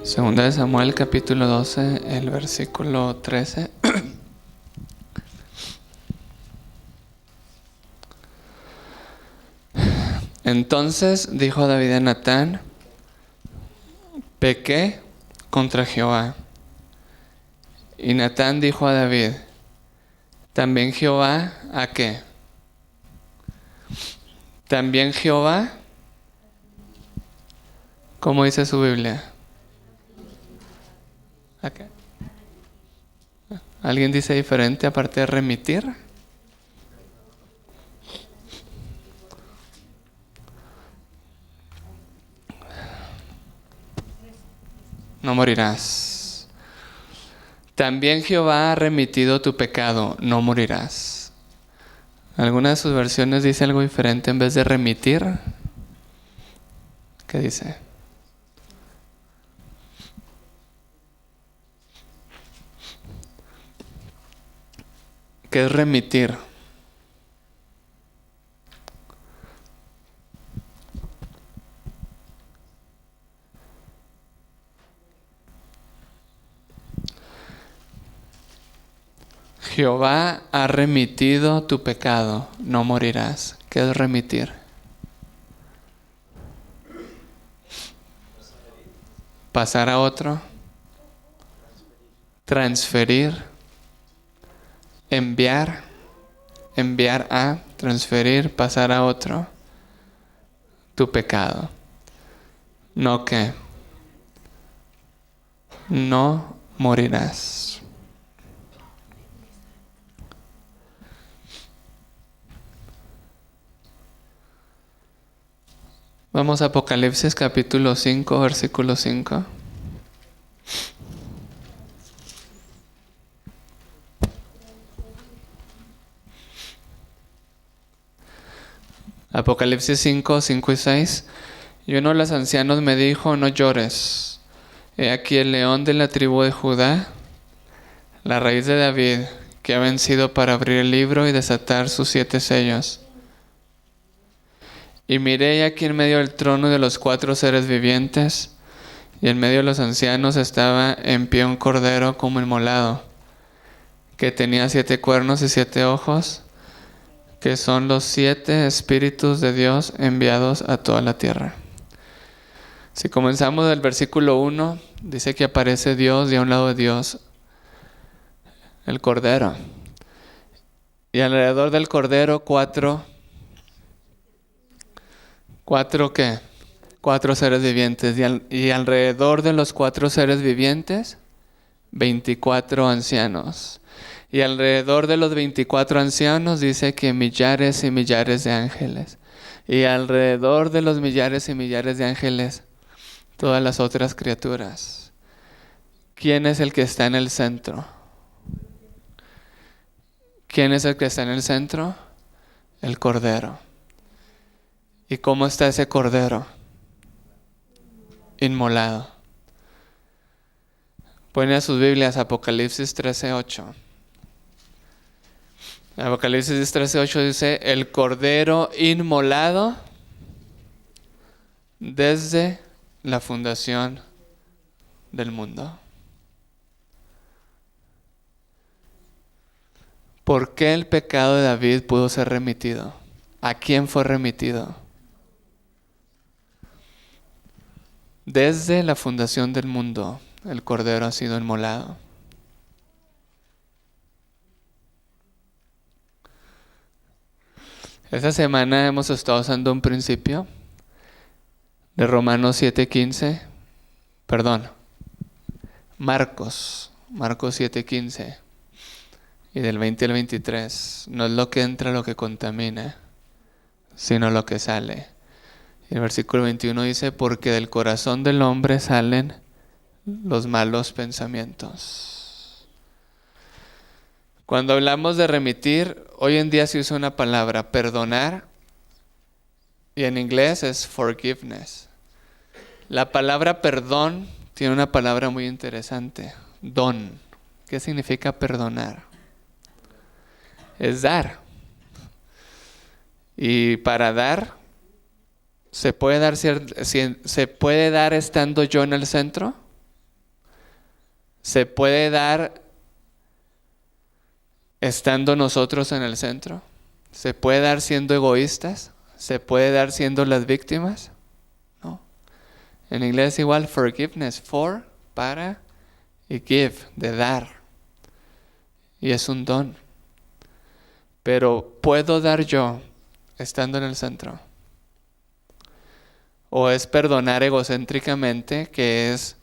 Segunda de Samuel, capítulo 12, el versículo 13. Entonces dijo David a Natán: pequé contra Jehová. Y Natán dijo a David: ¿también Jehová a qué? ¿También Jehová? ¿Cómo dice su Biblia? ¿A qué? ¿Alguien dice diferente aparte de remitir? No morirás. También Jehová ha remitido tu pecado, no morirás. ¿Alguna de sus versiones dice algo diferente en vez de remitir? ¿Qué dice? ¿Qué es remitir? Jehová ha remitido tu pecado, no morirás. ¿Qué es remitir? Pasar a otro. Transferir. Enviar. Enviar a. Transferir. Pasar a otro. Tu pecado. ¿No qué? No morirás. Vamos a Apocalipsis capítulo 5, versículo 5. Apocalipsis 5, 5 y 6. Y uno de los ancianos me dijo: no llores. He aquí el león de la tribu de Judá, la raíz de David, que ha vencido para abrir el libro y desatar sus 7 sellos. Y miré, y aquí en medio del trono de los 4 seres vivientes, y en medio de los ancianos estaba en pie un cordero como inmolado, que tenía 7 cuernos y 7 ojos, que son los 7 espíritus de Dios enviados a toda la tierra. Si comenzamos del versículo 1, dice que aparece Dios y a un lado de Dios el cordero. Y alrededor del cordero 4 ¿qué? 4 seres vivientes. Y alrededor de los 4 seres vivientes, 24 ancianos. Y alrededor de los 24 ancianos dice que millares y millares de ángeles. Y alrededor de los millares y millares de ángeles, todas las otras criaturas. ¿Quién es el que está en el centro? ¿Quién es el que está en el centro? El Cordero. ¿Y cómo está ese Cordero? Inmolado. Ponen a sus Biblias Apocalipsis 13:8. Apocalipsis 13:8 dice: el Cordero inmolado desde la fundación del mundo. ¿Por qué el pecado de David pudo ser remitido? ¿A quién fue remitido? Desde la fundación del mundo, el Cordero ha sido inmolado. Esta semana hemos estado usando un principio de Romanos 7:15. Marcos 7:15. Y del 20 al 23. No es lo que entra lo que contamina, sino lo que sale. Y el versículo 21 dice: porque del corazón del hombre salen los malos pensamientos. Cuando hablamos de remitir, hoy en día se usa una palabra, perdonar, y en inglés es forgiveness. La palabra perdón tiene una palabra muy interesante, don. ¿Qué significa perdonar? Es dar. Y para dar, ¿se puede dar estando yo en el centro? se puede dar estando nosotros en el centro. ¿Se puede dar siendo egoístas? ¿Se puede dar siendo las víctimas? No. En inglés igual, forgiveness, for, para, y give, de dar. Y es un don. Pero ¿puedo dar yo estando en el centro? ¿O es perdonar egocéntricamente, que es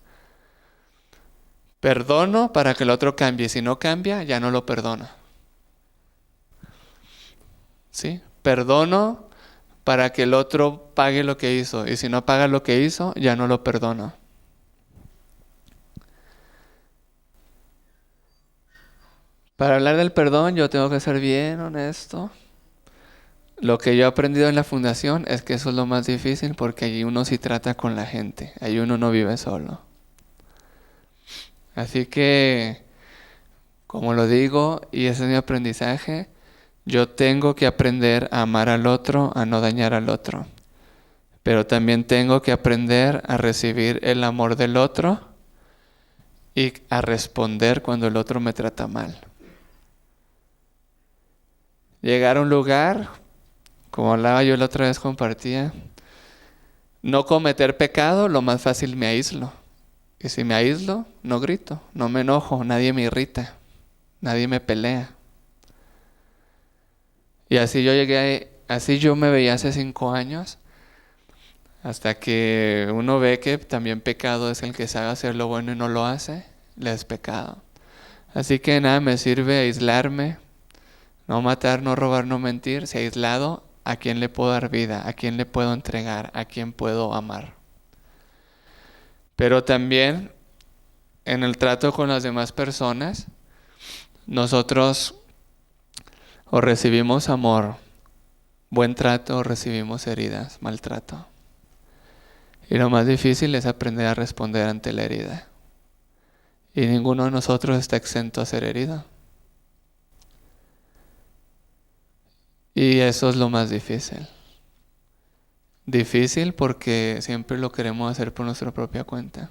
perdono para que el otro cambie? Si no cambia, ya no lo perdono. ¿Sí? Perdono para que el otro pague lo que hizo. Y si no paga lo que hizo, ya no lo perdono. Para hablar del perdón, yo tengo que ser bien honesto. Lo que yo he aprendido en la fundación es que eso es lo más difícil, porque allí uno sí trata con la gente. Allí uno no vive solo. Así que, como lo digo, y ese es mi aprendizaje, yo tengo que aprender a amar al otro, a no dañar al otro. Pero también tengo que aprender a recibir el amor del otro y a responder cuando el otro me trata mal. Llegar a un lugar, como hablaba yo la otra vez, compartía, no cometer pecado, lo más fácil, me aíslo. Y si me aíslo, no grito, no me enojo, nadie me irrita, nadie me pelea. Y así así yo me veía hace 5 años, hasta que uno ve que también pecado es el que sabe hacer lo bueno y no lo hace, le es pecado. Así que nada me sirve aislarme, no matar, no robar, no mentir. Si aislado, ¿a quién le puedo dar vida? ¿A quién le puedo entregar? ¿A quién puedo amar? Pero también en el trato con las demás personas, nosotros o recibimos amor, buen trato, o recibimos heridas, maltrato. Y lo más difícil es aprender a responder ante la herida. Y ninguno de nosotros está exento a ser herido. Y eso es lo más difícil. Difícil porque siempre lo queremos hacer por nuestra propia cuenta.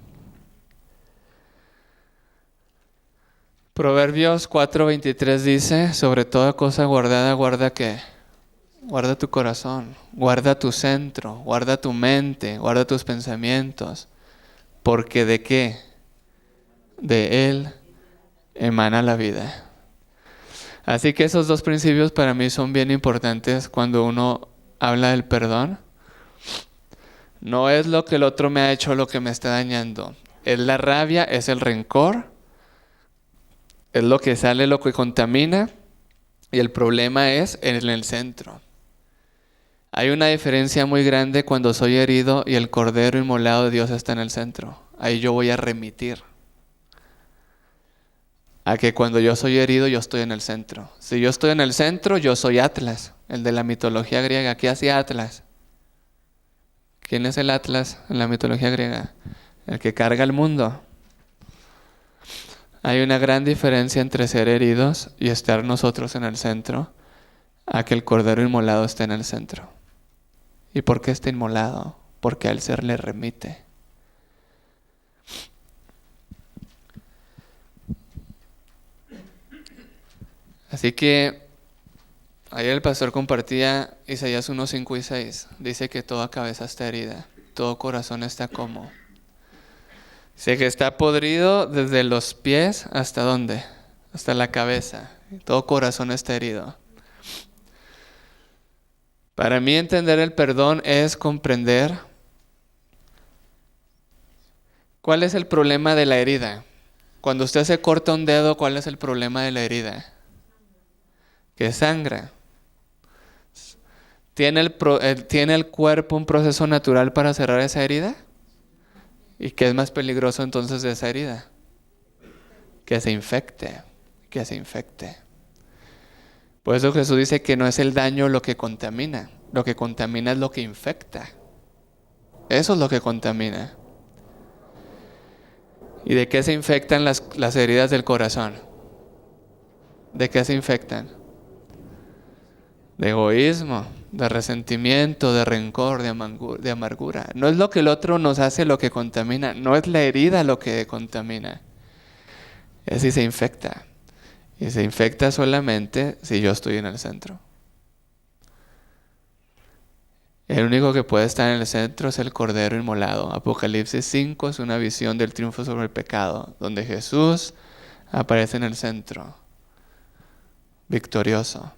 Proverbios 4:23 dice, sobre toda cosa guardada, guarda ¿qué? Guarda tu corazón, guarda tu centro, guarda tu mente, guarda tus pensamientos. Porque ¿de qué? De él emana la vida. Así que esos 2 principios para mí son bien importantes cuando uno habla del perdón. No es lo que el otro me ha hecho lo que me está dañando. Es la rabia, es el rencor, es lo que sale, lo que contamina. Y el problema es en el centro. Hay una diferencia muy grande cuando soy herido y el cordero inmolado de Dios está en el centro. Ahí yo voy a remitir. A que cuando yo soy herido, yo estoy en el centro. Si yo estoy en el centro, yo soy Atlas, el de la mitología griega. ¿Qué hacía Atlas? ¿Quién es el Atlas en la mitología griega? El que carga el mundo. Hay una gran diferencia entre ser heridos y estar nosotros en el centro, a que el cordero inmolado esté en el centro. ¿Y por qué está inmolado? Porque al ser le remite. Así que ayer el pastor compartía Isaías 1, 5 y 6. Dice que toda cabeza está herida, todo corazón está como. Dice que está podrido desde los pies hasta ¿dónde? Hasta la cabeza. Todo corazón está herido. Para mí entender el perdón es comprender cuál es el problema de la herida. Cuando usted se corta un dedo, ¿cuál es el problema de la herida? Que sangra. ¿Tiene el cuerpo un proceso natural para cerrar esa herida? ¿Y qué es más peligroso entonces de esa herida? Que se infecte, que se infecte. Por eso Jesús dice que no es el daño lo que contamina es lo que infecta. Eso es lo que contamina. ¿Y de qué se infectan las heridas del corazón? ¿De qué se infectan? De egoísmo, de resentimiento, de rencor, de amargura. No es lo que el otro nos hace lo que contamina, no es la herida lo que contamina. Es si se infecta. Y se infecta solamente si yo estoy en el centro. El único que puede estar en el centro es el Cordero inmolado. Apocalipsis 5 es una visión del triunfo sobre el pecado, donde Jesús aparece en el centro, victorioso,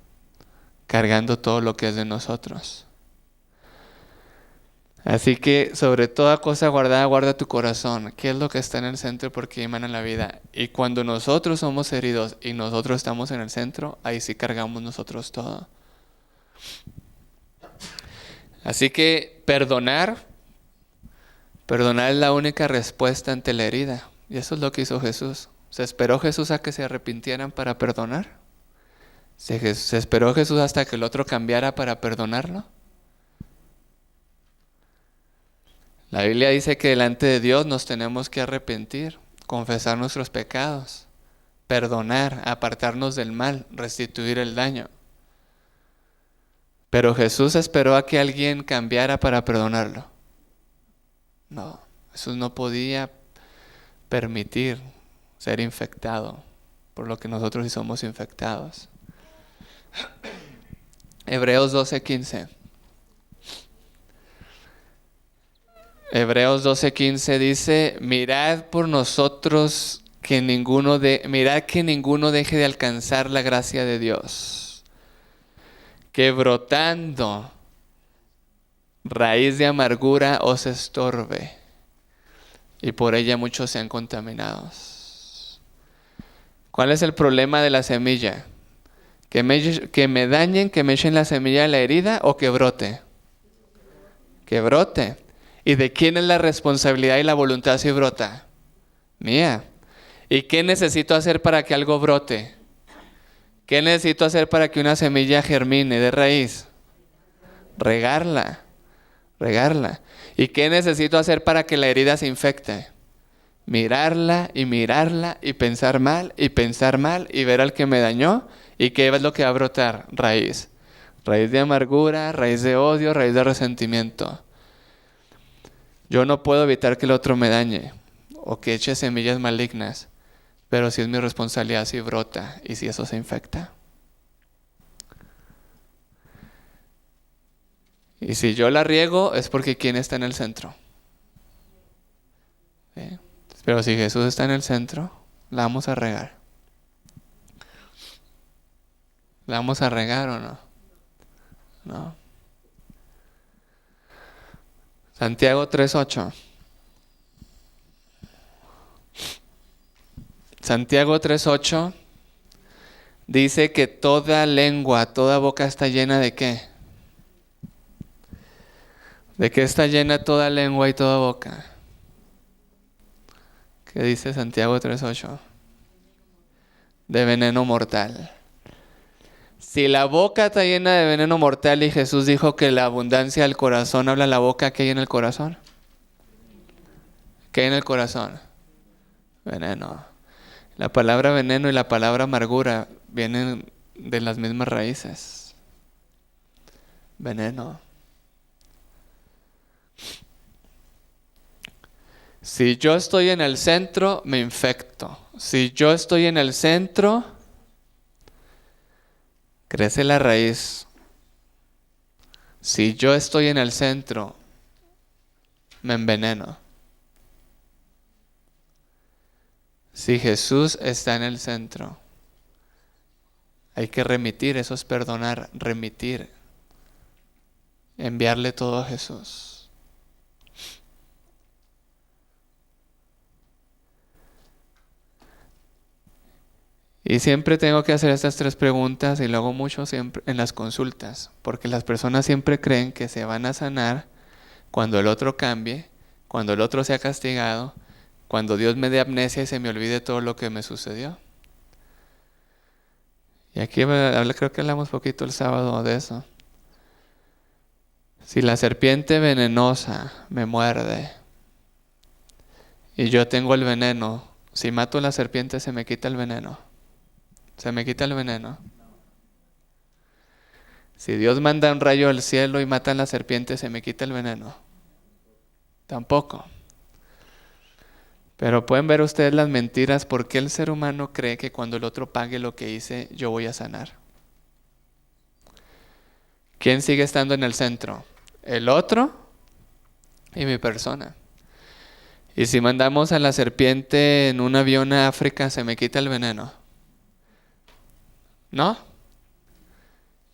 cargando todo lo que es de nosotros. Así que sobre toda cosa guardada, guarda tu corazón. ¿Qué es lo que está en el centro? Porque emana la vida. Y cuando nosotros somos heridos y nosotros estamos en el centro, ahí sí cargamos nosotros todo. Así que perdonar es la única respuesta ante la herida. Y eso es lo que hizo Jesús. ¿Se esperó Jesús a que se arrepintieran para perdonar? ¿Se esperó Jesús hasta que el otro cambiara para perdonarlo? La Biblia dice que delante de Dios nos tenemos que arrepentir, confesar nuestros pecados, perdonar, apartarnos del mal, restituir el daño. Pero Jesús esperó a que alguien cambiara para perdonarlo. No, Jesús no podía permitir ser infectado por lo que nosotros sí somos infectados. Hebreos 12:15. Hebreos 12:15 dice: mirad por nosotros mirad que ninguno deje de alcanzar la gracia de Dios, que brotando raíz de amargura os estorbe, y por ella muchos sean contaminados. ¿Cuál es el problema de la semilla? ¿Que me dañen, que me echen la semilla de la herida, o que brote? Que brote. ¿Y de quién es la responsabilidad y la voluntad si brota? Mía. ¿Y qué necesito hacer para que algo brote? ¿Qué necesito hacer para que una semilla germine de raíz? Regarla. ¿Y qué necesito hacer para que la herida se infecte? Mirarla y pensar mal y ver al que me dañó. ¿Y qué es lo que va a brotar? Raíz. Raíz de amargura, raíz de odio, raíz de resentimiento. Yo no puedo evitar que el otro me dañe o que eche semillas malignas, pero sí es mi responsabilidad si brota y si eso se infecta. Y si yo la riego es porque ¿quién está en el centro? ¿Sí? Pero si Jesús está en el centro, la vamos a regar. ¿La vamos a regar o no? No. Santiago 3:8. Santiago 3:8 dice que toda lengua, toda boca está llena ¿de qué? ¿De qué está llena toda lengua y toda boca? ¿Qué dice Santiago 3:8? De veneno mortal. Si la boca está llena de veneno mortal y Jesús dijo que la abundancia del corazón habla la boca, ¿qué hay en el corazón? ¿Qué hay en el corazón? Veneno. La palabra veneno y la palabra amargura vienen de las mismas raíces. Veneno. Si yo estoy en el centro, me infecto. Si yo estoy en el centro, crece la raíz. Si yo estoy en el centro, me enveneno. Si Jesús está en el centro, hay que remitir, eso es perdonar, remitir, enviarle todo a Jesús. Y siempre tengo que hacer estas 3 preguntas y lo hago mucho siempre en las consultas, porque las personas siempre creen que se van a sanar cuando el otro cambie, cuando el otro sea castigado, cuando Dios me dé amnesia y se me olvide todo lo que me sucedió. Y aquí creo que hablamos poquito el sábado de eso. Si la serpiente venenosa me muerde y yo tengo el veneno, si mato a la serpiente se me quita el veneno. ¿Se me quita el veneno? Si Dios manda un rayo al cielo y mata a la serpiente, ¿se me quita el veneno? Tampoco. Pero pueden ver ustedes las mentiras. ¿Por qué el ser humano cree que cuando el otro pague lo que hice, yo voy a sanar? ¿Quién sigue estando en el centro? El otro y mi persona. Y si mandamos a la serpiente en un avión a África, ¿se me quita el veneno? ¿No?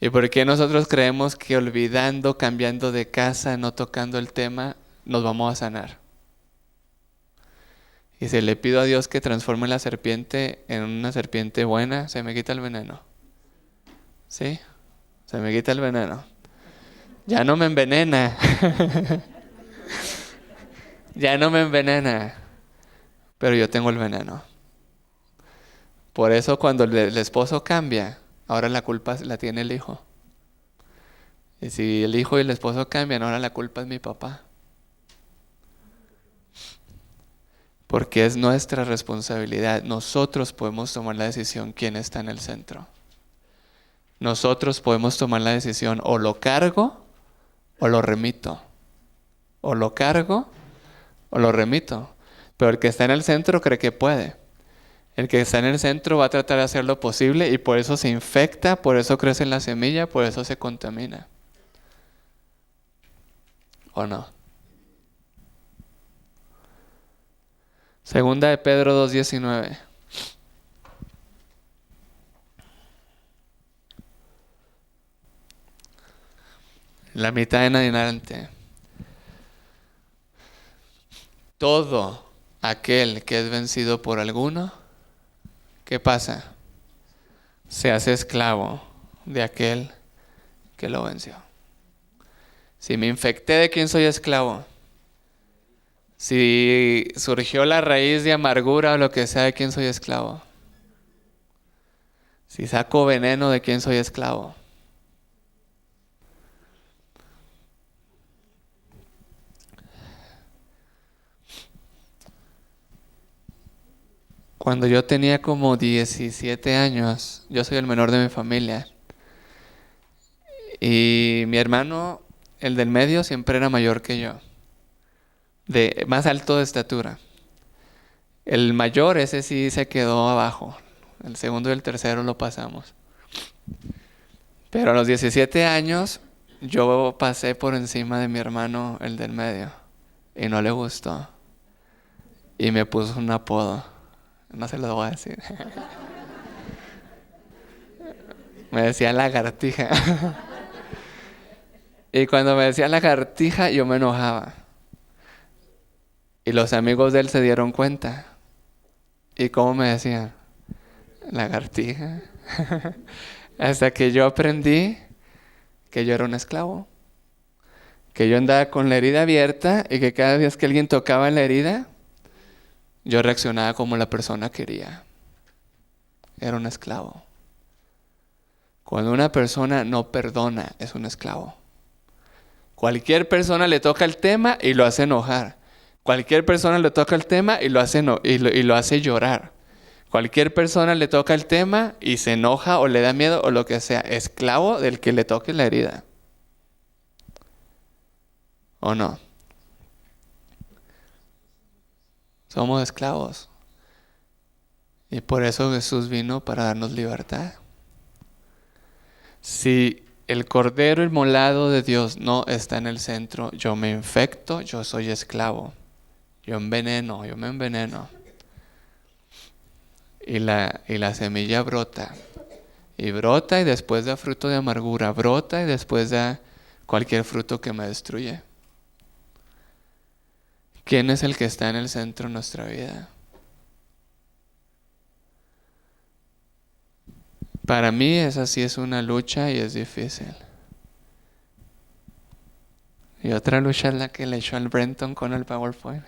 ¿Y por qué nosotros creemos que olvidando, cambiando de casa, no tocando el tema, nos vamos a sanar? Y si le pido a Dios que transforme la serpiente en una serpiente buena, ¿se me quita el veneno? ¿Sí? Se me quita el veneno. Ya no me envenena. Ya no me envenena. Pero yo tengo el veneno. Por eso cuando el esposo cambia, ahora la culpa la tiene el hijo. Y si el hijo y el esposo cambian, ahora la culpa es mi papá. Porque es nuestra responsabilidad. Nosotros podemos tomar la decisión quién está en el centro. Nosotros podemos tomar la decisión o lo cargo o lo remito. O lo cargo o lo remito. Pero el que está en el centro cree que puede. El que está en el centro va a tratar de hacer lo posible y por eso se infecta, por eso crece en la semilla, por eso se contamina. ¿O no? Segunda de Pedro 2:19. La mitad en adelante. Todo aquel que es vencido por alguno, ¿qué pasa? Se hace esclavo de aquel que lo venció. Si me infecté, ¿de quién soy esclavo? Si surgió la raíz de amargura o lo que sea, ¿de quién soy esclavo? Si saco veneno, ¿de quién soy esclavo? Cuando yo tenía como 17 años, yo soy el menor de mi familia. Y mi hermano, el del medio, siempre era mayor que yo. Más alto de estatura. El mayor, ese sí se quedó abajo. El segundo y el tercero lo pasamos. Pero a los 17 años, yo pasé por encima de mi hermano, el del medio. Y no le gustó. Y me puso un apodo. No se lo voy a decir. Me decía lagartija. Y cuando me decía lagartija, yo me enojaba. Y los amigos de él se dieron cuenta. ¿Y cómo me decían? Lagartija. Hasta que yo aprendí que yo era un esclavo. Que yo andaba con la herida abierta y que cada vez que alguien tocaba la herida, yo reaccionaba como la persona quería. Era un esclavo. Cuando una persona no perdona, es un esclavo. Cualquier persona le toca el tema y lo hace enojar. Cualquier persona le toca el tema y lo hace llorar. Cualquier persona le toca el tema y se enoja o le da miedo o lo que sea. Esclavo del que le toque la herida. ¿O no? Somos esclavos. Y por eso Jesús vino para darnos libertad. Si el cordero inmolado de Dios no está en el centro, yo me infecto, yo soy esclavo. Yo me enveneno. Y la semilla brota. Y brota y después da fruto de amargura. Brota y después da cualquier fruto que me destruye. ¿Quién es el que está en el centro de nuestra vida? Para mí esa sí es una lucha y es difícil. Y otra lucha es la que le echó al Brenton con el PowerPoint.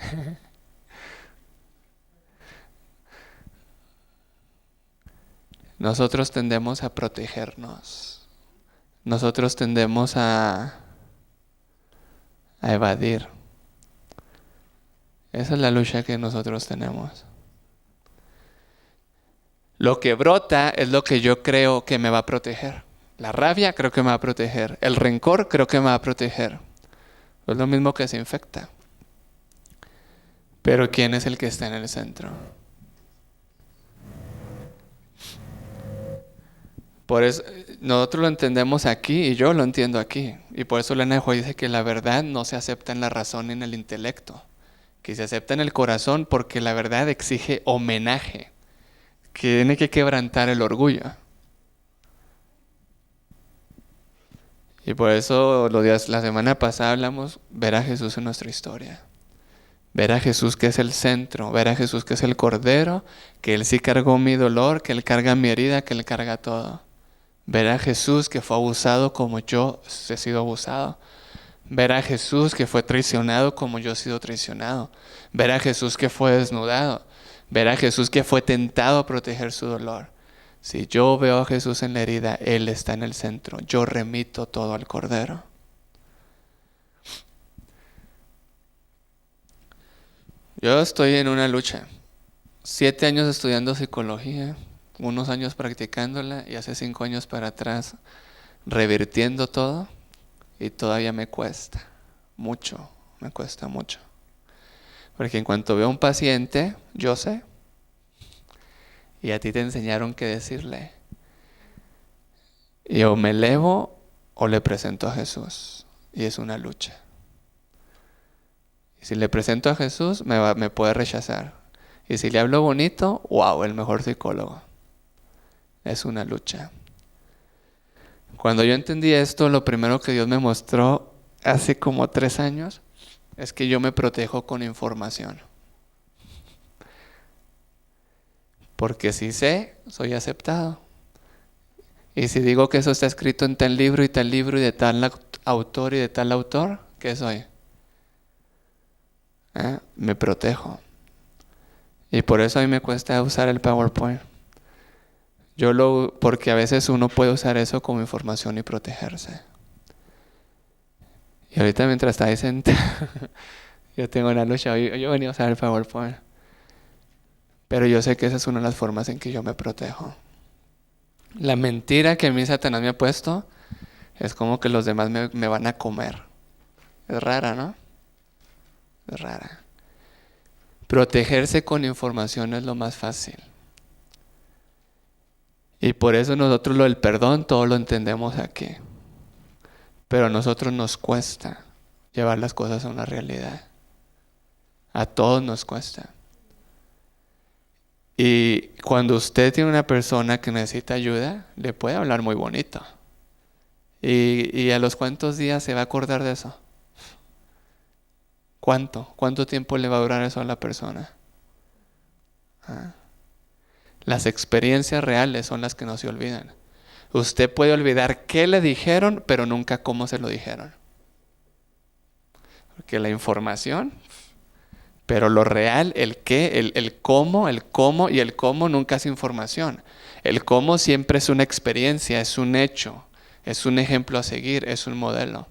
Nosotros tendemos a protegernos. Nosotros tendemos a evadir. Esa es la lucha que nosotros tenemos. Lo que brota es lo que yo creo que me va a proteger. La rabia creo que me va a proteger. El rencor creo que me va a proteger. Es lo mismo que se infecta. Pero ¿quién es el que está en el centro? Por eso nosotros lo entendemos aquí y yo lo entiendo aquí. Y por eso Elena de White dice que la verdad no se acepta en la razón ni en el intelecto, que se acepta en el corazón porque la verdad exige homenaje, que tiene que quebrantar el orgullo. Y por eso la semana pasada hablamos ver a Jesús en nuestra historia. Ver a Jesús que es el centro, ver a Jesús que es el Cordero, que Él sí cargó mi dolor, que Él carga mi herida, que Él carga todo. Ver a Jesús que fue abusado como yo he sido abusado. Ver a Jesús que fue traicionado como yo he sido traicionado. Ver a Jesús que fue desnudado. Ver a Jesús que fue tentado a proteger su dolor. Si yo veo a Jesús en la herida, Él está en el centro. Yo remito todo al Cordero. Yo estoy en una lucha. 7 años estudiando psicología, unos años practicándola y hace 5 años para atrás revirtiendo todo y todavía me cuesta mucho, me cuesta mucho. Porque en cuanto veo a un paciente, yo sé, y a ti te enseñaron qué decirle. Y o me elevo o le presento a Jesús. Y es una lucha. Y si le presento a Jesús, me puede rechazar. Y si le hablo bonito, wow, el mejor psicólogo. Es una lucha. Cuando yo entendí esto, lo primero que Dios me mostró hace como 3 años es que yo me protejo con información. Porque si sé, soy aceptado. Y si digo que eso está escrito en tal libro y tal libro y de tal autor y de tal autor, ¿qué soy? Me protejo. Y por eso a mí me cuesta usar el PowerPoint. Porque a veces uno puede usar eso como información y protegerse. Y ahorita mientras estáis sentado, yo tengo una lucha. Yo venía a usar el PowerPoint. Pero yo sé que esa es una de las formas en que yo me protejo. La mentira que a mí Satanás me ha puesto es como que los demás me van a comer. Es rara, ¿no? Es rara. Protegerse con información es lo más fácil. Y por eso nosotros lo del perdón todo lo entendemos aquí. Pero a nosotros nos cuesta llevar las cosas a una realidad. A todos nos cuesta. Y cuando usted tiene una persona que necesita ayuda, le puede hablar muy bonito. ¿Y a los cuántos días se va a acordar de eso? ¿Cuánto tiempo le va a durar eso a la persona? Las experiencias reales son las que no se olvidan. Usted puede olvidar qué le dijeron, pero nunca cómo se lo dijeron. Porque la información, pero lo real, el qué, el cómo y el cómo nunca es información. El cómo siempre es una experiencia, es un hecho, es un ejemplo a seguir, es un modelo.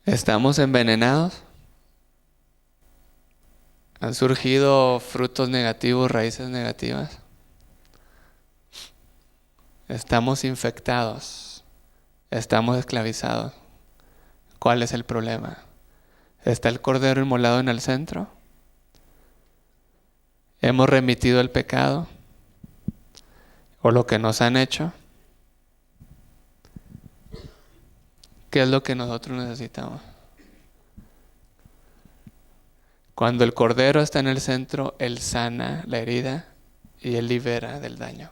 ¿Estamos envenenados? ¿Han surgido frutos negativos, raíces negativas? Estamos infectados, estamos esclavizados. ¿Cuál es el problema? ¿Está el Cordero inmolado en el centro? ¿Hemos remitido el pecado? ¿O lo que nos han hecho? ¿Qué es lo que nosotros necesitamos? Cuando el Cordero está en el centro, Él sana la herida y Él libera del daño.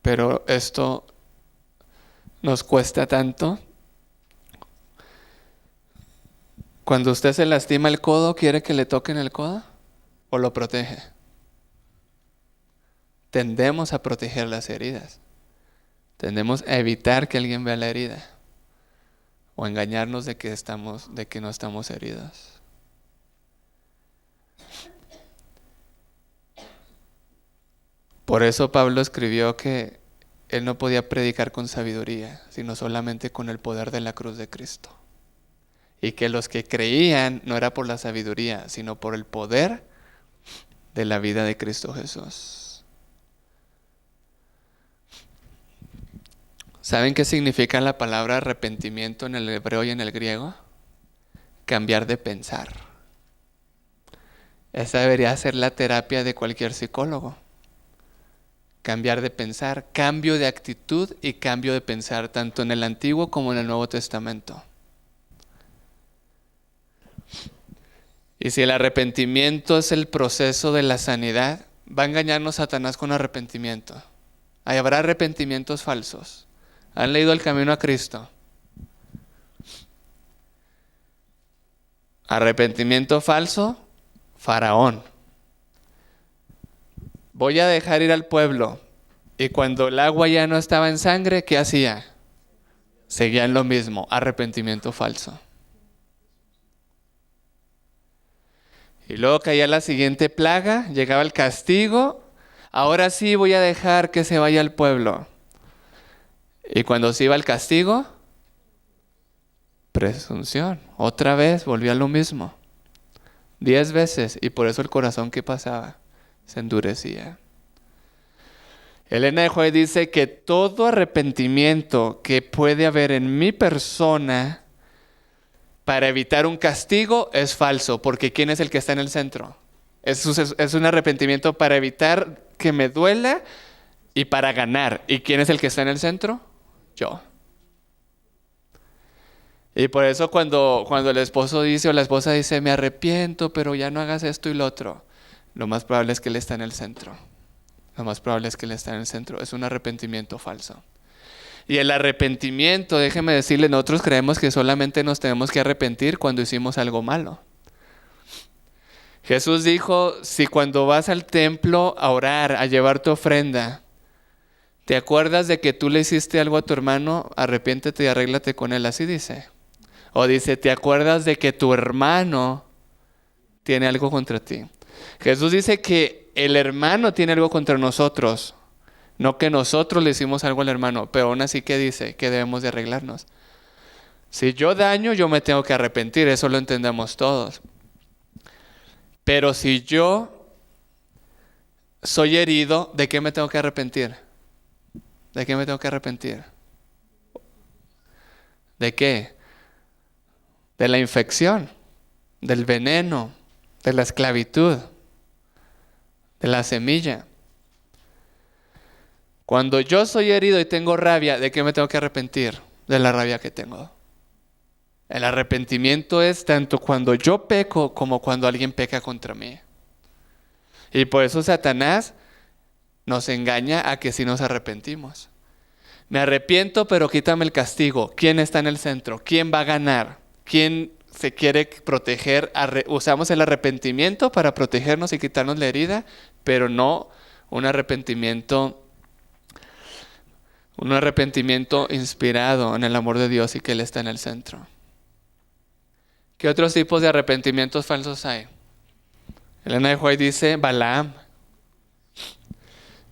Pero esto nos cuesta tanto. Cuando usted se lastima el codo, ¿quiere que le toquen el codo? ¿O lo protege? Tendemos a proteger las heridas. Tendemos a evitar que alguien vea la herida. O engañarnos de que no estamos heridos. Por eso Pablo escribió que él no podía predicar con sabiduría, sino solamente con el poder de la cruz de Cristo. Y que los que creían no era por la sabiduría, sino por el poder de la vida de Cristo Jesús. ¿Saben qué significa la palabra arrepentimiento en el hebreo y en el griego? Cambiar de pensar. Esa debería ser la terapia de cualquier psicólogo. Cambiar de pensar, cambio de actitud y cambio de pensar, tanto en el Antiguo como en el Nuevo Testamento. Y si el arrepentimiento es el proceso de la sanidad, va a engañarnos Satanás con arrepentimiento. Ahí habrá arrepentimientos falsos. ¿Han leído El Camino a Cristo? Arrepentimiento falso, Faraón. Voy a dejar ir al pueblo. Y cuando el agua ya no estaba en sangre, ¿qué hacía? Seguía en lo mismo, arrepentimiento falso. Y luego caía la siguiente plaga, llegaba el castigo. Ahora sí voy a dejar que se vaya al pueblo. Y cuando se iba el castigo, presunción. Otra vez volvía a lo mismo. 10 veces. Y por eso el corazón, ¿qué pasaba? Se endurecía. Elena de White dice que todo arrepentimiento que puede haber en mi persona para evitar un castigo es falso, porque ¿quién es el que está en el centro? Es un arrepentimiento para evitar que me duela y para ganar. ¿Y quién es el que está en el centro? Yo. Y por eso cuando el esposo dice o la esposa dice, me arrepiento, pero ya no hagas esto y lo otro, lo más probable es que él está en el centro. Lo más probable es que él está en el centro. Es un arrepentimiento falso. Y el arrepentimiento, déjeme decirle, nosotros creemos que solamente nos tenemos que arrepentir cuando hicimos algo malo. Jesús dijo, si cuando vas al templo a orar, a llevar tu ofrenda, te acuerdas de que tú le hiciste algo a tu hermano, arrepiéntete y arréglate con él, así dice. O dice, te acuerdas de que tu hermano tiene algo contra ti. Jesús dice que el hermano tiene algo contra nosotros, no que nosotros le hicimos algo al hermano, pero aún así, ¿qué dice? Que debemos de arreglarnos. Si yo daño, yo me tengo que arrepentir, eso lo entendemos todos. Pero si yo soy herido, ¿de qué me tengo que arrepentir? ¿De qué me tengo que arrepentir? ¿De qué? De la infección, del veneno, de la esclavitud, de la semilla. Cuando yo soy herido y tengo rabia, ¿de qué me tengo que arrepentir? De la rabia que tengo. El arrepentimiento es tanto cuando yo peco como cuando alguien peca contra mí. Y por eso Satanás nos engaña a que sí nos arrepentimos. Me arrepiento, pero quítame el castigo. ¿Quién está en el centro? ¿Quién va a ganar? ¿Quién se quiere proteger? Usamos el arrepentimiento para protegernos y quitarnos la herida, pero no un arrepentimiento inspirado en el amor de Dios y que Él está en el centro. ¿Qué otros tipos de arrepentimientos falsos hay? Elena de White dice Balaam.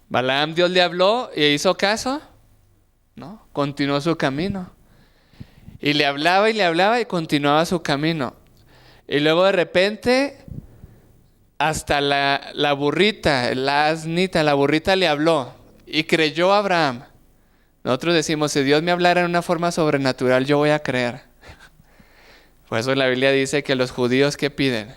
Balaam, Dios le habló y hizo caso. No, continuó su camino. Y le hablaba y continuaba su camino. Y luego de repente, hasta la burrita, la asnita, la burrita le habló. Y creyó a Abraham. Nosotros decimos, si Dios me hablara en una forma sobrenatural, yo voy a creer. Por eso la Biblia dice que los judíos, ¿qué piden?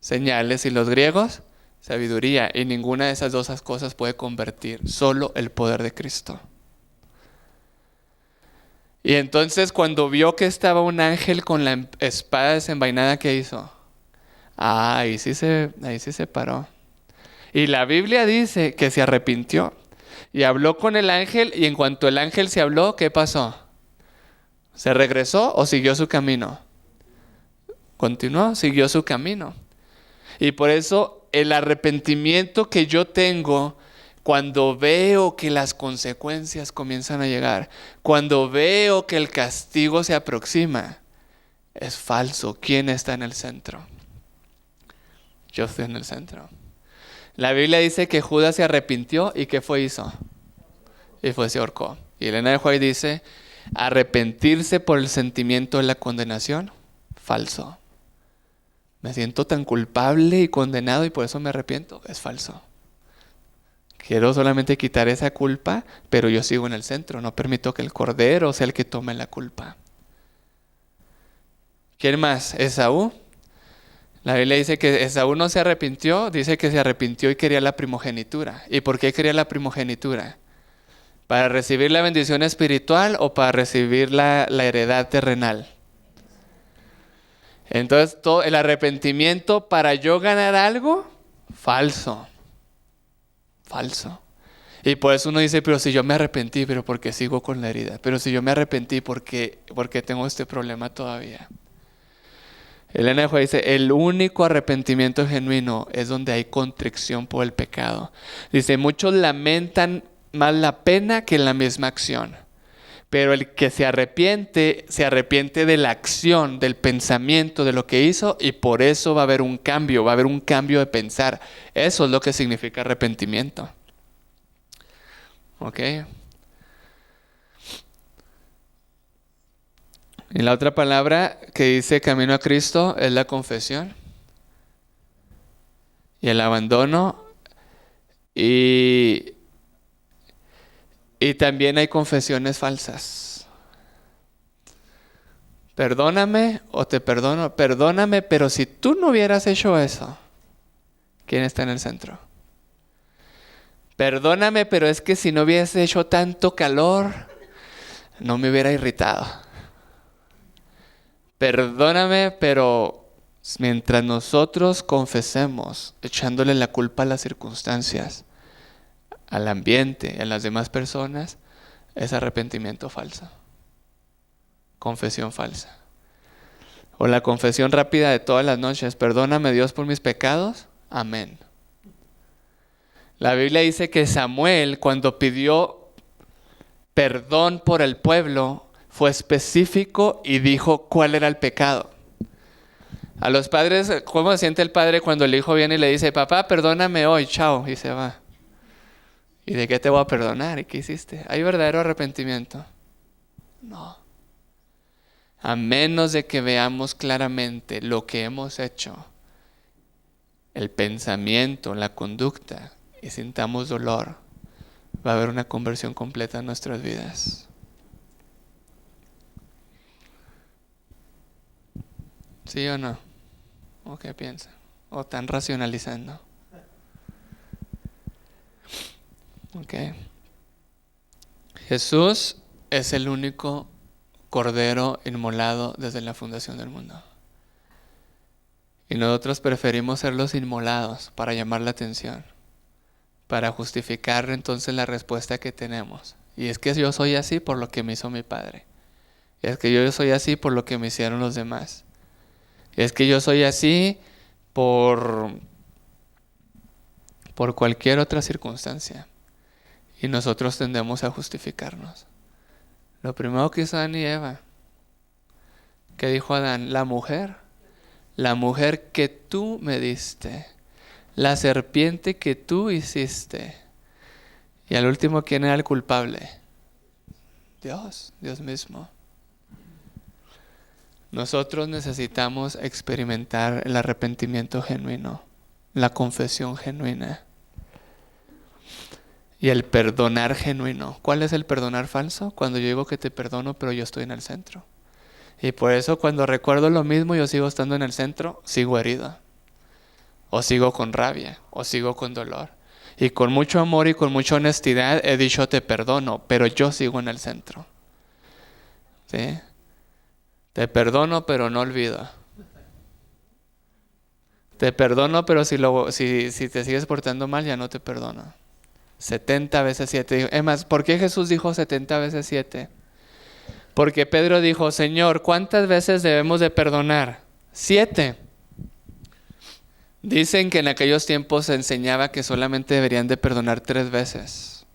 Señales, y los griegos, sabiduría. Y ninguna de esas dos cosas puede convertir, solo el poder de Cristo. Y entonces cuando vio que estaba un ángel con la espada desenvainada, ¿qué hizo? Ahí sí se paró. Y la Biblia dice que se arrepintió. Y habló con el ángel, y en cuanto el ángel se habló, ¿qué pasó? ¿Se regresó o siguió su camino? Continuó, siguió su camino. Y por eso el arrepentimiento que yo tengo cuando veo que las consecuencias comienzan a llegar, cuando veo que el castigo se aproxima, es falso. ¿Quién está en el centro? Yo estoy en el centro. La Biblia dice que Judas se arrepintió y ¿qué hizo? Y se ahorcó. Y Elena de White dice, arrepentirse por el sentimiento de la condenación, falso. Me siento tan culpable y condenado y por eso me arrepiento, es falso. Quiero solamente quitar esa culpa, pero yo sigo en el centro. No permito que el Cordero sea el que tome la culpa. ¿Quién más? Esaú. La Biblia dice que Esaú no se arrepintió, dice que se arrepintió y quería la primogenitura. ¿Y por qué quería la primogenitura? ¿Para recibir la bendición espiritual o para recibir la heredad terrenal? Entonces, todo el arrepentimiento para yo ganar algo, falso. Falso. Y por eso uno dice, pero si yo me arrepentí, pero ¿por qué sigo con la herida? Pero si yo me arrepentí, ¿por qué tengo este problema todavía? Elena de White dice, el único arrepentimiento genuino es donde hay contrición por el pecado. Dice, muchos lamentan más la pena que la misma acción. Pero el que se arrepiente de la acción, del pensamiento, de lo que hizo, y por eso va a haber un cambio de pensar. Eso es lo que significa arrepentimiento. ¿Ok? Y la otra palabra que dice camino a Cristo es la confesión. Y el abandono. Y también hay confesiones falsas. Perdóname o te perdono. Perdóname, pero si tú no hubieras hecho eso, ¿quién está en el centro? Perdóname, pero es que si no hubieras hecho tanto calor, no me hubiera irritado. Perdóname, pero mientras nosotros confesemos, echándole la culpa a las circunstancias, al ambiente, a las demás personas, es arrepentimiento falso. Confesión falsa. O la confesión rápida de todas las noches. Perdóname Dios por mis pecados. Amén. La Biblia dice que Samuel, cuando pidió perdón por el pueblo, fue específico y dijo cuál era el pecado. A los padres, ¿cómo se siente el padre cuando el hijo viene y le dice, papá, perdóname hoy, chao, y se va? ¿Y de qué te voy a perdonar? ¿Y qué hiciste? ¿Hay verdadero arrepentimiento? No. A menos de que veamos claramente lo que hemos hecho, el pensamiento, la conducta, y sintamos dolor, va a haber una conversión completa en nuestras vidas. ¿Sí o no? ¿O qué piensan? ¿O están racionalizando? Ok. Jesús es el único Cordero inmolado desde la fundación del mundo. Y nosotros preferimos ser los inmolados para llamar la atención, para justificar entonces la respuesta que tenemos. Y es que yo soy así por lo que me hizo mi padre. Y es que yo soy así por lo que me hicieron los demás. Y es que yo soy así por cualquier otra circunstancia. Y nosotros tendemos a justificarnos. Lo primero que hizo Adán y Eva, ¿qué dijo Adán? La mujer que tú me diste, la serpiente que tú hiciste. Y al último, ¿quién era el culpable? Dios mismo. Nosotros necesitamos experimentar el arrepentimiento genuino, la confesión genuina y el perdonar genuino. ¿Cuál es el perdonar falso? Cuando yo digo que te perdono, pero yo estoy en el centro. Y por eso cuando recuerdo lo mismo, yo sigo estando en el centro, sigo herido. O sigo con rabia, o sigo con dolor. Y con mucho amor y con mucha honestidad he dicho te perdono, pero yo sigo en el centro. ¿Sí? Te perdono, pero no olvido. Te perdono, pero si te sigues portando mal, ya no te perdono. 70 veces 7. Es más, ¿por qué Jesús dijo 70 veces 7? Porque Pedro dijo, Señor, ¿cuántas veces debemos de perdonar? 7. Dicen que en aquellos tiempos se enseñaba que solamente deberían de perdonar 3 veces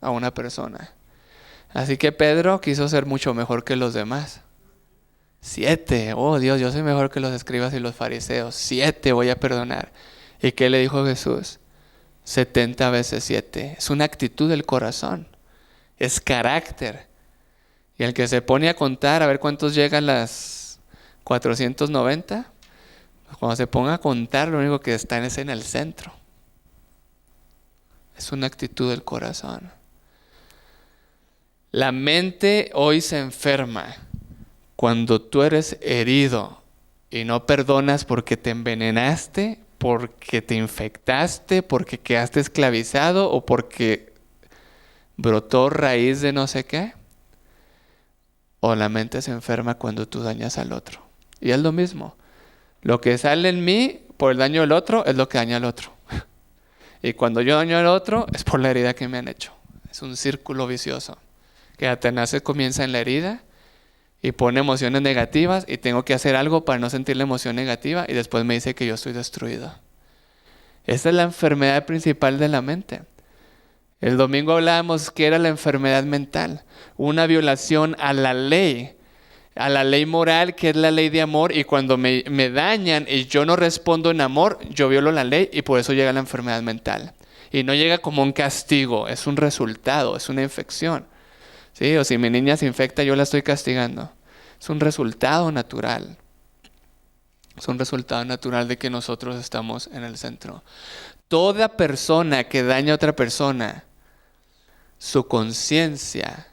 a una persona. Así que Pedro quiso ser mucho mejor que los demás. 7. Oh Dios, yo soy mejor que los escribas y los fariseos. 7 voy a perdonar. ¿Y qué le dijo Jesús? 70 veces 7. Es una actitud del corazón. Es carácter. Y el que se pone a contar, a ver cuántos llegan las 490, cuando se ponga a contar, lo único que está es en el centro. Es una actitud del corazón. La mente hoy se enferma cuando tú eres herido y no perdonas porque te envenenaste, porque te infectaste, porque quedaste esclavizado o porque brotó raíz de no sé qué. O la mente se enferma cuando tú dañas al otro. Y es lo mismo. Lo que sale en mí por el daño del otro es lo que daña al otro. Y cuando yo daño al otro es por la herida que me han hecho. Es un círculo vicioso. Que Satanás comienza en la herida y pone emociones negativas y tengo que hacer algo para no sentir la emoción negativa y después me dice que yo estoy destruido. Esta es la enfermedad principal de la mente. El domingo hablábamos que era la enfermedad mental, una violación a la ley moral, que es la ley de amor, y cuando me dañan y yo no respondo en amor, yo violo la ley y por eso llega la enfermedad mental. Y no llega como un castigo, es un resultado, es una infección. ¿Sí? O si mi niña se infecta, yo la estoy castigando. Es un resultado natural. Es un resultado natural de que nosotros estamos en el centro. Toda persona que daña a otra persona, su conciencia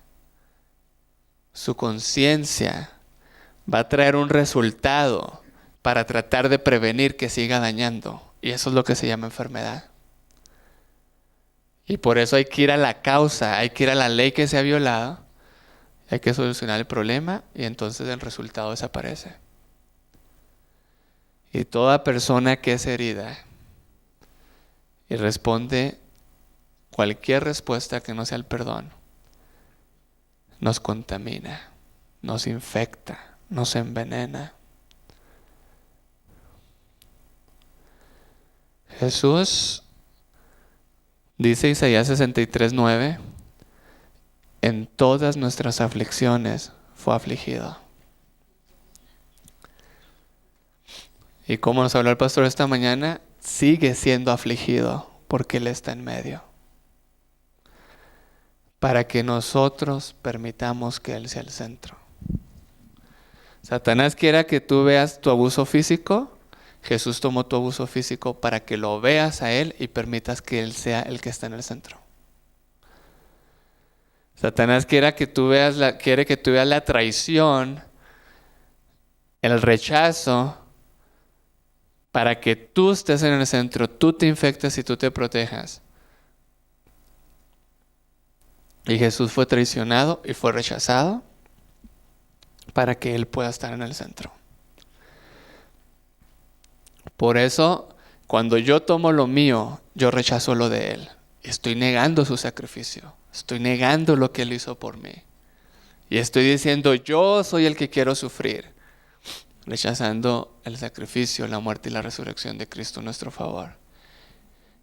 va a traer un resultado para tratar de prevenir que siga dañando. Y eso es lo que se llama enfermedad. Y por eso hay que ir a la causa, hay que ir a la ley que se ha violado, hay que solucionar el problema y entonces el resultado desaparece. Y toda persona que es herida y responde cualquier respuesta que no sea el perdón, nos contamina, nos infecta, nos envenena. Jesús, dice Isaías 63:9, en todas nuestras aflicciones fue afligido. Y como nos habló el pastor esta mañana, sigue siendo afligido porque Él está en medio. Para que nosotros permitamos que Él sea el centro. Satanás quiera que tú veas tu abuso físico. Jesús tomó tu abuso físico para que lo veas a Él y permitas que Él sea el que está en el centro. Satanás quiere que tú veas la traición, el rechazo, para que tú estés en el centro, tú te infectes y tú te protejas. Y Jesús fue traicionado y fue rechazado para que Él pueda estar en el centro. Por eso, cuando yo tomo lo mío, yo rechazo lo de Él. Estoy negando su sacrificio. Estoy negando lo que Él hizo por mí. Y estoy diciendo, yo soy el que quiero sufrir. Rechazando el sacrificio, la muerte y la resurrección de Cristo en nuestro favor.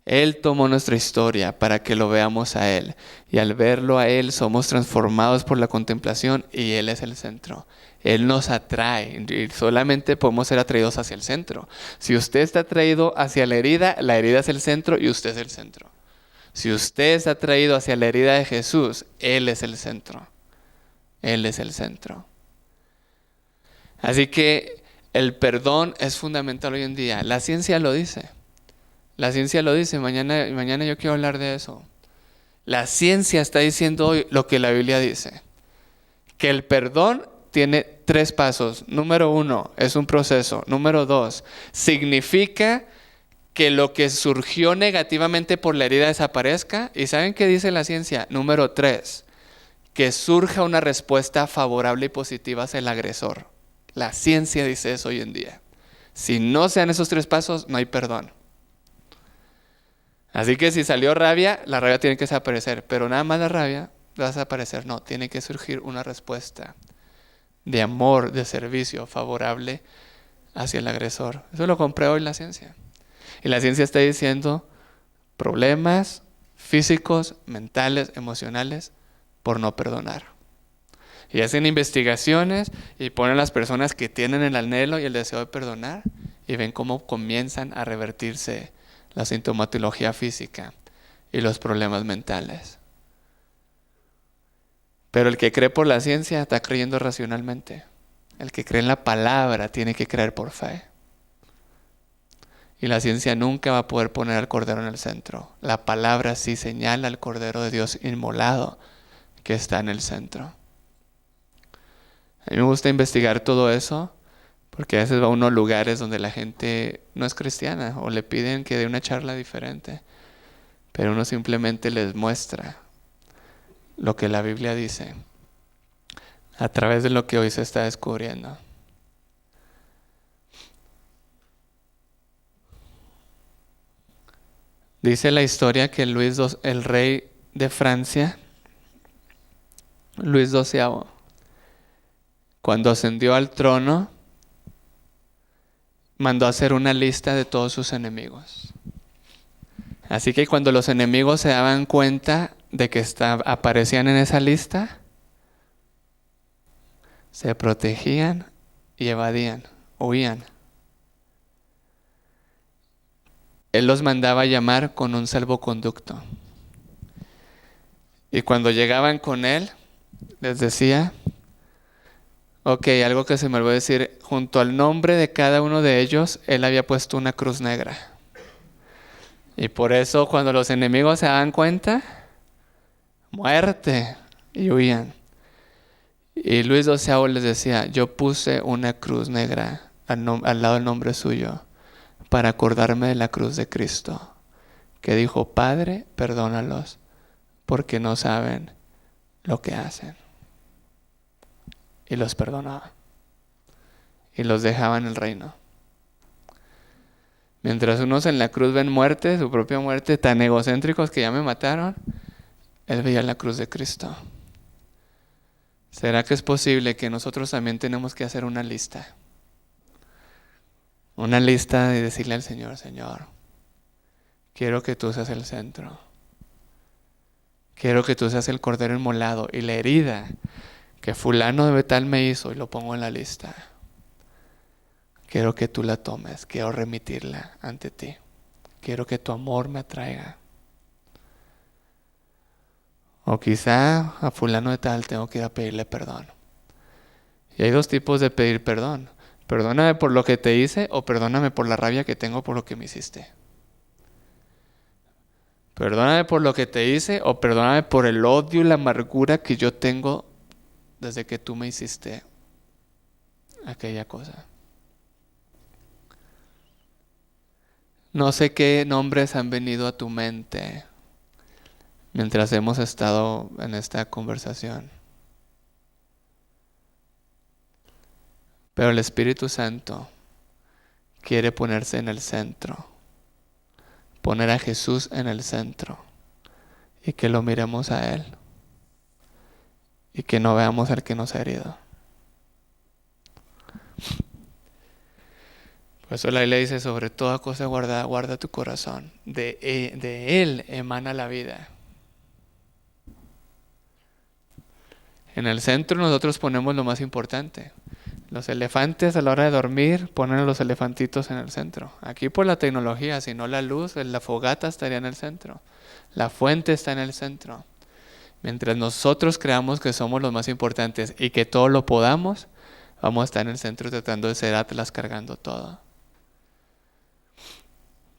Él tomó nuestra historia para que lo veamos a Él. Y al verlo a Él somos transformados por la contemplación y Él es el centro. Él nos atrae y solamente podemos ser atraídos hacia el centro. Si usted está atraído hacia la herida es el centro y usted es el centro. Si usted está atraído hacia la herida de Jesús, Él es el centro. Él es el centro. Así que el perdón es fundamental hoy en día. La ciencia lo dice. La ciencia lo dice. Mañana yo quiero hablar de eso. La ciencia está diciendo hoy lo que la Biblia dice. Que el perdón tiene 3 pasos. Número 1, es un proceso. Número 2, significa que lo que surgió negativamente por la herida desaparezca. ¿Y saben qué dice la ciencia? Número 3, que surja una respuesta favorable y positiva hacia el agresor. La ciencia dice eso hoy en día. Si no se dan esos 3 pasos, no hay perdón. Así que si salió rabia, la rabia tiene que desaparecer. Pero nada más la rabia va a desaparecer. No, tiene que surgir una respuesta de amor, de servicio favorable hacia el agresor. Eso lo compré hoy en la ciencia. Y la ciencia está diciendo problemas físicos, mentales, emocionales por no perdonar. Y hacen investigaciones y ponen a las personas que tienen el anhelo y el deseo de perdonar y ven cómo comienzan a revertirse la sintomatología física y los problemas mentales. Pero el que cree por la ciencia está creyendo racionalmente. El que cree en la palabra tiene que creer por fe. Y la ciencia nunca va a poder poner al Cordero en el centro. La palabra sí señala al Cordero de Dios inmolado que está en el centro. A mí me gusta investigar todo eso porque a veces va uno a lugares donde la gente no es cristiana o le piden que dé una charla diferente. Pero uno simplemente les muestra lo que la Biblia dice a través de lo que hoy se está descubriendo. Dice la historia que Luis II, el rey de Francia, Luis XII, cuando ascendió al trono, mandó a hacer una lista de todos sus enemigos. Así que cuando los enemigos se daban cuenta de que aparecían en esa lista, se protegían y evadían, huían. Él los mandaba a llamar con un salvoconducto. Y cuando llegaban con él, les decía, ok, algo que se me olvidó decir, junto al nombre de cada uno de ellos, él había puesto una cruz negra. Y por eso cuando los enemigos se daban cuenta, muerte, y huían. Y Luis XII les decía, yo puse una cruz negra al lado del nombre suyo, para acordarme de la cruz de Cristo, que dijo, Padre, perdónalos, porque no saben lo que hacen. Y los perdonaba. Y los dejaba en el reino. Mientras unos en la cruz ven muerte, su propia muerte, tan egocéntricos que ya me mataron, él veía la cruz de Cristo. ¿Será que es posible que nosotros también tenemos que hacer una lista? Una lista de decirle al Señor, Señor, quiero que tú seas el centro. Quiero que tú seas el cordero inmolado y la herida que fulano de tal me hizo y lo pongo en la lista. Quiero que tú la tomes, quiero remitirla ante ti. Quiero que tu amor me atraiga. O quizá a fulano de tal tengo que ir a pedirle perdón. Y hay dos tipos de pedir perdón. Perdóname por lo que te hice o perdóname por la rabia que tengo por lo que me hiciste. Perdóname por lo que te hice o perdóname por el odio y la amargura que yo tengo desde que tú me hiciste aquella cosa. No sé qué nombres han venido a tu mente mientras hemos estado en esta conversación. Pero el Espíritu Santo quiere ponerse en el centro, poner a Jesús en el centro y que lo miremos a Él y que no veamos al que nos ha herido. Por eso la Biblia dice, sobre toda cosa guarda, guarda tu corazón. De Él emana la vida. En el centro nosotros ponemos lo más importante. Los elefantes a la hora de dormir ponen a los elefantitos en el centro. Aquí por la tecnología, si no la luz, la fogata estaría en el centro. La fuente está en el centro. Mientras nosotros creamos que somos los más importantes y que todo lo podamos, vamos a estar en el centro tratando de ser Atlas cargando todo.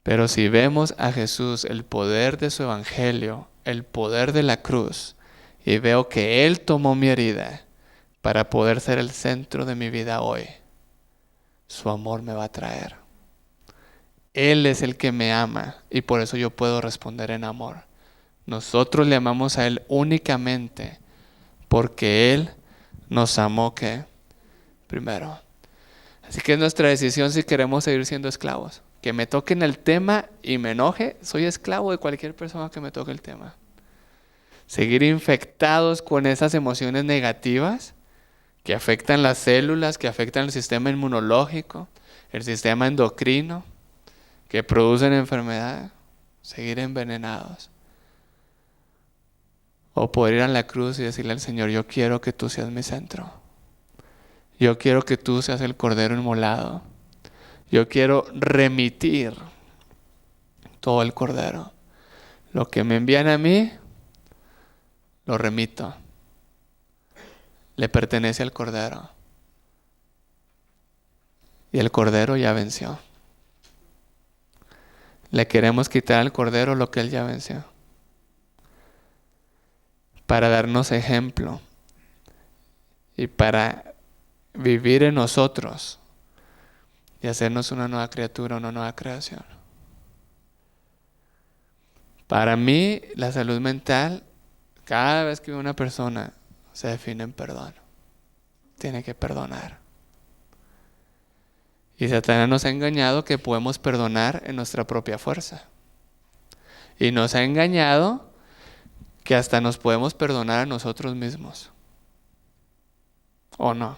Pero si vemos a Jesús, el poder de su evangelio, el poder de la cruz, y veo que Él tomó mi herida para poder ser el centro de mi vida hoy, su amor me va a traer. Él es el que me ama y por eso yo puedo responder en amor. Nosotros le amamos a Él únicamente porque Él nos amó ¿qué? Primero. Así que es nuestra decisión si queremos seguir siendo esclavos. Que me toquen el tema y me enoje, soy esclavo de cualquier persona que me toque el tema. Seguir infectados con esas emociones negativas que afectan las células, que afectan el sistema inmunológico, el sistema endocrino, que producen enfermedad, seguir envenenados. O poder ir a la cruz y decirle al Señor, yo quiero que tú seas mi centro. Yo quiero que tú seas el cordero inmolado. Yo quiero remitir todo el cordero. Lo que me envían a mí, lo remito. Le pertenece al cordero. Y el cordero ya venció. Le queremos quitar al Cordero lo que Él ya venció, para darnos ejemplo y para vivir en nosotros y hacernos una nueva criatura, una nueva creación. Para mí, la salud mental, cada vez que una persona se define en perdón, tiene que perdonar. Y Satanás nos ha engañado que podemos perdonar en nuestra propia fuerza. Y nos ha engañado que hasta nos podemos perdonar a nosotros mismos. ¿O no?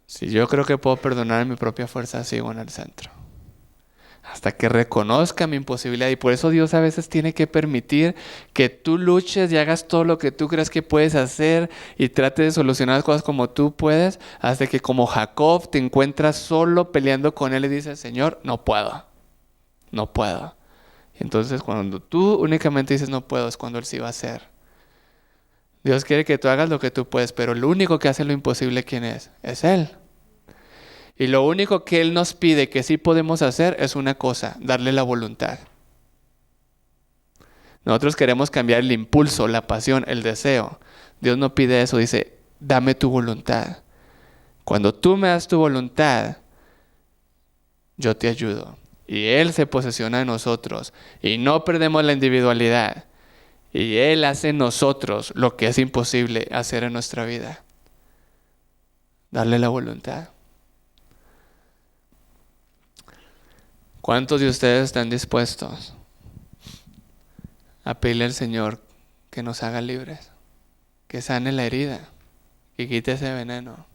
Si yo creo que puedo perdonar en mi propia fuerza, sigo en el centro. Hasta que reconozca mi imposibilidad. Y por eso Dios a veces tiene que permitir que tú luches y hagas todo lo que tú creas que puedes hacer y trates de solucionar las cosas como tú puedes, hasta que como Jacob te encuentras solo peleando con Él y dices, Señor, no puedo. No puedo. Y entonces cuando tú únicamente dices no puedo, es cuando Él sí va a hacer. Dios quiere que tú hagas lo que tú puedes, pero lo único que hace lo imposible, ¿quién es? Es Él. Y lo único que Él nos pide que sí podemos hacer es una cosa, darle la voluntad. Nosotros queremos cambiar el impulso, la pasión, el deseo. Dios no pide eso, dice, dame tu voluntad. Cuando tú me das tu voluntad, yo te ayudo. Y Él se posesiona de nosotros. Y no perdemos la individualidad. Y Él hace en nosotros lo que es imposible hacer en nuestra vida. Darle la voluntad. ¿Cuántos de ustedes están dispuestos a pedirle al Señor que nos haga libres? Que sane la herida, que quite ese veneno,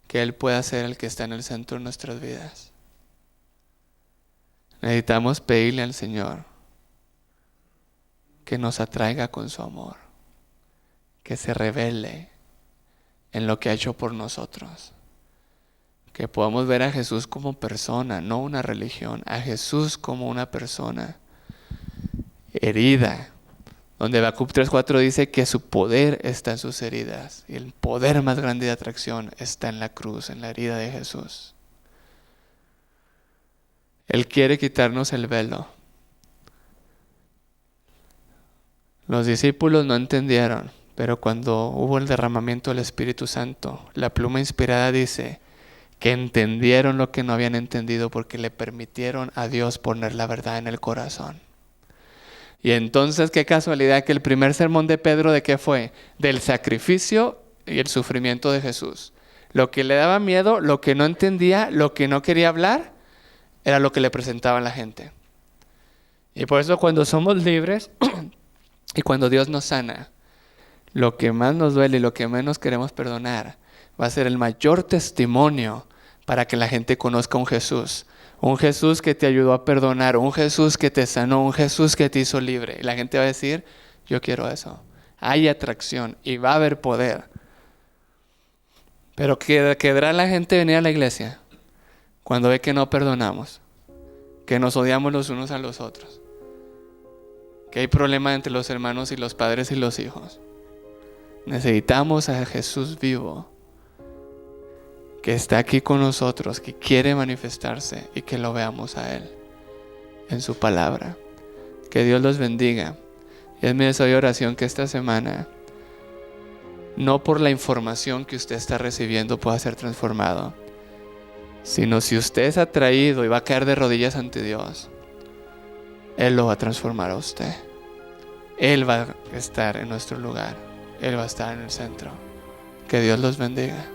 que Él pueda ser el que está en el centro de nuestras vidas. Necesitamos pedirle al Señor que nos atraiga con su amor, que se revele en lo que ha hecho por nosotros. Que podamos ver a Jesús como persona, no una religión, a Jesús como una persona herida, donde Habacuc 3:4 dice que su poder está en sus heridas y el poder más grande de atracción está en la cruz, en la herida de Jesús. Él quiere quitarnos el velo. Los discípulos no entendieron, pero cuando hubo el derramamiento del Espíritu Santo, la pluma inspirada dice que entendieron lo que no habían entendido porque le permitieron a Dios poner la verdad en el corazón. Y entonces, qué casualidad que el primer sermón de Pedro, ¿de qué fue? Del sacrificio y el sufrimiento de Jesús. Lo que le daba miedo, lo que no entendía, lo que no quería hablar, era lo que le presentaba a la gente. Y por eso cuando somos libres y cuando Dios nos sana, lo que más nos duele y lo que menos queremos perdonar va a ser el mayor testimonio para que la gente conozca un Jesús que te ayudó a perdonar, un Jesús que te sanó, un Jesús que te hizo libre. Y la gente va a decir, yo quiero eso. Hay atracción y va a haber poder. Pero ¿querrá la gente venir a la iglesia cuando ve que no perdonamos? Que nos odiamos los unos a los otros. Que hay problemas entre los hermanos y los padres y los hijos. Necesitamos a Jesús vivo, que está aquí con nosotros, que quiere manifestarse y que lo veamos a Él en su palabra. Que Dios los bendiga. Y es mi deseo y oración que esta semana, no por la información que usted está recibiendo pueda ser transformado, sino si usted es atraído y va a caer de rodillas ante Dios, Él lo va a transformar a usted. Él va a estar en nuestro lugar. Él va a estar en el centro. Que Dios los bendiga.